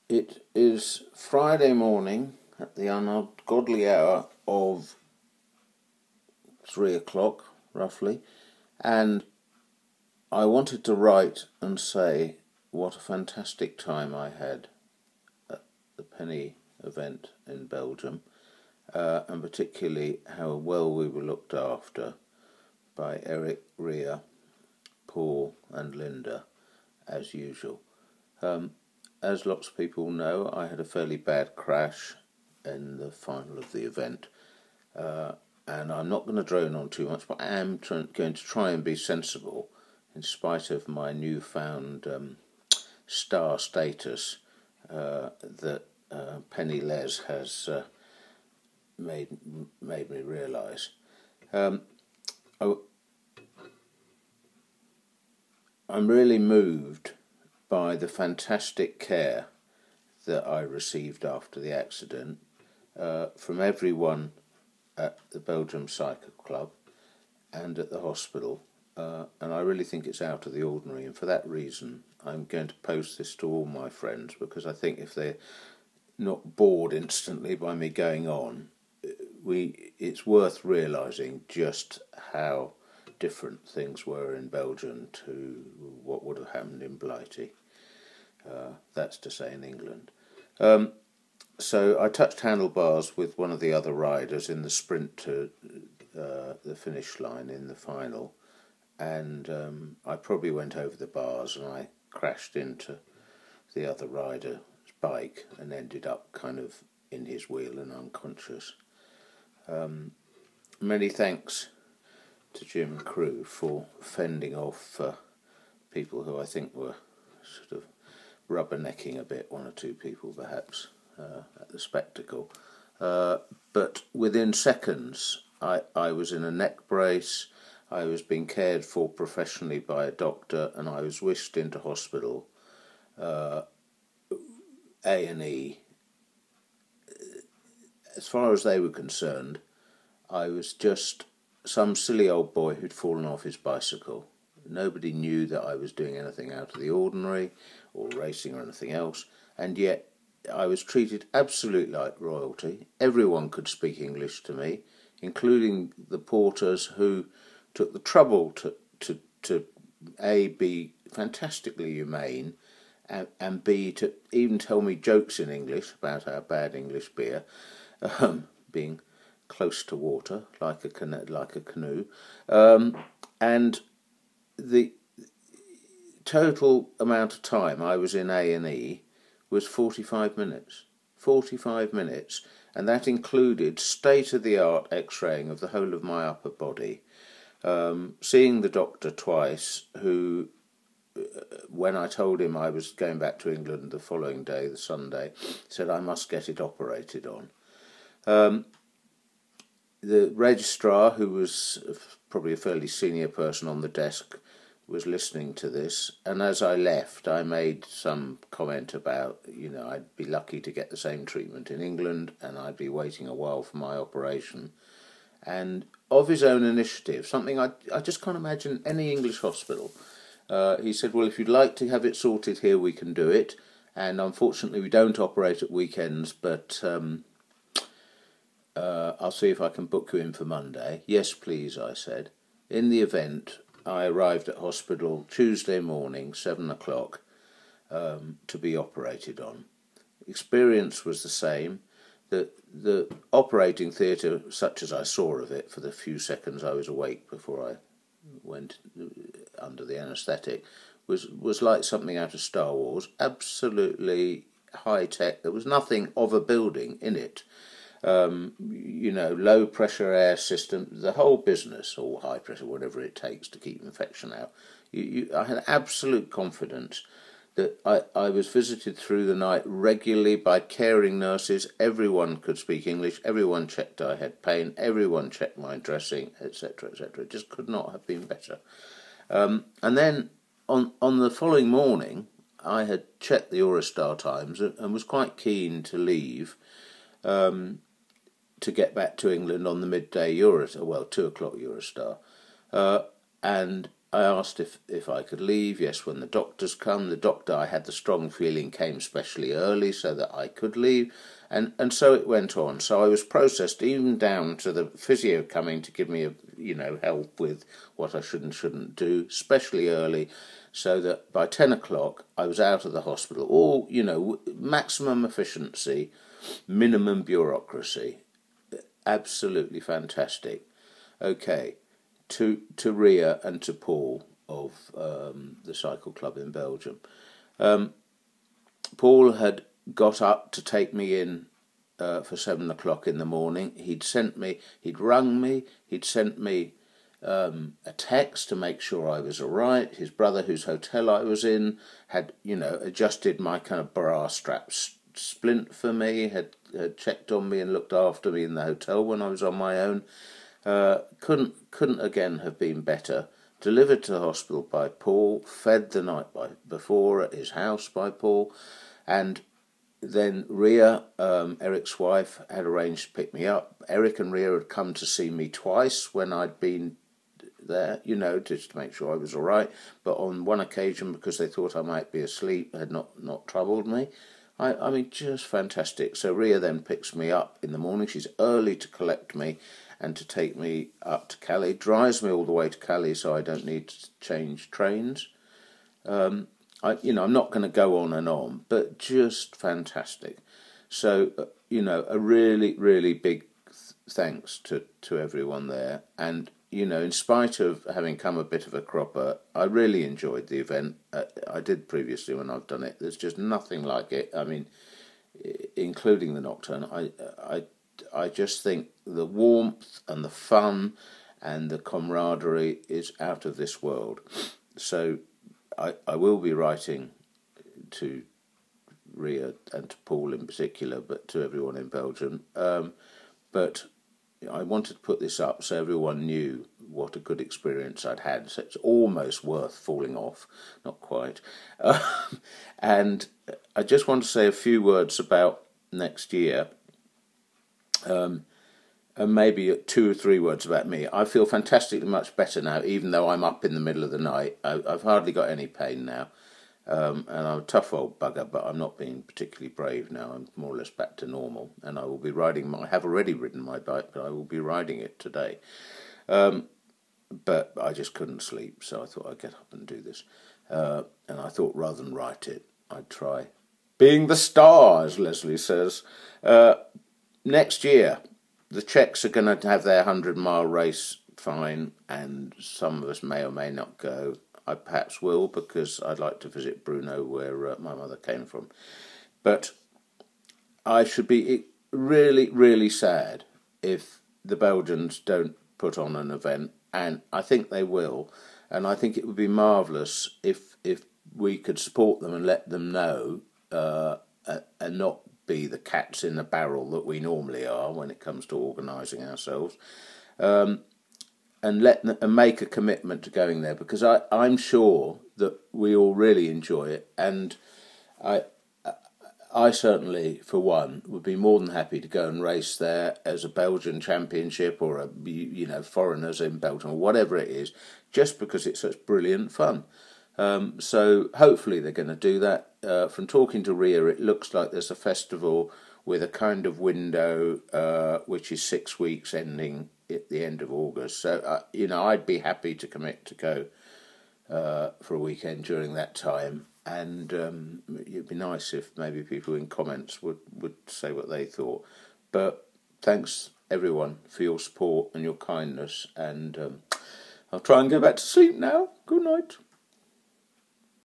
It is Friday morning at the ungodly hour of 3 o'clock, roughly, and I wanted to write and say what a fantastic time I had at the Penny event in Belgium, and particularly how well we were looked after by Eric, Ria, Paul and Linda, as usual. As lots of people know, I had a fairly bad crash in the final of the event, and I'm not going to drone on too much, but I am going to try and be sensible in spite of my newfound star status that Penny Les has made me realise. I'm really moved by the fantastic care that I received after the accident from everyone at the Belgium Cycle Club and at the hospital, and I really think it's out of the ordinary, and for that reason I'm going to post this to all my friends, because I think if they're not bored instantly by me going on, it's worth realising just how different things were in Belgium to what would have happened in Blighty. That's to say in England. So I touched handlebars with one of the other riders in the sprint to the finish line in the final, and I probably went over the bars and I crashed into the other rider's bike and ended up kind of in his wheel and unconscious. Many thanks to Jim and crew for fending off people who I think were sort of rubbernecking a bit, one or two people perhaps, at the spectacle. But within seconds I was in a neck brace, I was being cared for professionally by a doctor, and I was whisked into hospital, A&E. As far as they were concerned, I was just some silly old boy who'd fallen off his bicycle. Nobody knew that I was doing anything out of the ordinary or racing or anything else, and yet I was treated absolutely like royalty. Everyone could speak English to me, including the porters, who took the trouble to A, be fantastically humane, and B, to even tell me jokes in English about our bad English beer, being close to water, like a canoe, and the total amount of time I was in A&E was 45 minutes. 45 minutes, and that included state-of-the-art x-raying of the whole of my upper body, seeing the doctor twice, who, when I told him I was going back to England the following day, the Sunday, said I must get it operated on. The registrar, who was probably a fairly senior person on the desk, was listening to this, and as I left I made some comment about, I'd be lucky to get the same treatment in England and I'd be waiting a while for my operation. And of his own initiative, something I just can't imagine any English hospital, he said, well, if you'd like to have it sorted here, we can do it, and unfortunately we don't operate at weekends, but I'll see if I can book you in for Monday. Yes, please, I said. In the event, I arrived at hospital Tuesday morning, 7 o'clock, to be operated on. Experience was the same. The operating theatre, such as I saw of it for the few seconds I was awake before I went under the anaesthetic, was like something out of Star Wars. Absolutely high-tech. There was nothing of a building in it. Low pressure air system, the whole business, or high pressure, whatever it takes to keep infection out. I had absolute confidence that I was visited through the night regularly by caring nurses. Everyone could speak English, everyone checked I had pain, everyone checked my dressing, etc., etc. It just could not have been better. And then on the following morning, I had checked the Eurostar times and was quite keen to leave, to get back to England on the midday 2 o'clock Eurostar, and I asked if I could leave. Yes, when the doctors come. The doctor, I had the strong feeling, came specially early so that I could leave. And so it went on. So I was processed even down to the physio coming to give me help with what I should and shouldn't do, especially early, so that by 10 o'clock I was out of the hospital. All, maximum efficiency, minimum bureaucracy. Absolutely fantastic. Okay. To Ria and to Paul of the cycle club in Belgium. Paul had got up to take me in for 7 o'clock in the morning. He'd rung me, he'd sent me a text to make sure I was all right. His brother, whose hotel I was in, had adjusted my kind of bra strap splint for me, had checked on me and looked after me in the hotel when I was on my own. Couldn't again have been better. Delivered to the hospital by Paul, fed the night before at his house by Paul, and then Ria, Eric's wife, had arranged to pick me up. Eric and Ria had come to see me twice when I'd been there, just to make sure I was all right. But on one occasion, because they thought I might be asleep, had not troubled me. I mean, just fantastic. So Ria then picks me up in the morning. She's early to collect me and to take me up to Calais, drives me all the way to Calais so I don't need to change trains. I'm not going to go on and on, but just fantastic. So, a really, really big thanks to everyone there. And, in spite of having come a bit of a cropper, I really enjoyed the event. I did previously when I've done it. There's just nothing like it. I mean, including the nocturne. I just think the warmth and the fun and the camaraderie is out of this world. So I will be writing to Ria and to Paul in particular, but to everyone in Belgium. But I wanted to put this up so everyone knew what a good experience I'd had. So it's almost worth falling off, not quite. And I just want to say a few words about next year. And maybe 2 or 3 words about me. I feel fantastically much better now, even though I'm up in the middle of the night. I've hardly got any pain now. And I'm a tough old bugger, but I'm not being particularly brave now. I'm more or less back to normal. And I will be I have already ridden my bike, but I will be riding it today. But I just couldn't sleep, so I thought I'd get up and do this. And I thought rather than write it, I'd try being the star, as Leslie says. Next year, the Czechs are going to have their 100-mile race, fine, and some of us may or may not go. I perhaps will, because I'd like to visit Brno, where my mother came from. But I should be really, really sad if the Belgians don't put on an event, and I think they will. And I think it would be marvellous if we could support them and let them know, and not be the cats in the barrel that we normally are when it comes to organising ourselves, and make a commitment to going there, because I'm sure that we all really enjoy it, and I certainly, for one, would be more than happy to go and race there as a Belgian championship or foreigners in Belgium or whatever it is, just because it's such brilliant fun. So hopefully they're going to do that. From talking to Ria, it looks like there's a festival with a kind of window which is 6 weeks ending at the end of August. So, I'd be happy to commit to go for a weekend during that time. And it'd be nice if maybe people in comments would say what they thought. But thanks, everyone, for your support and your kindness. And I'll try and go back to sleep now. Good night.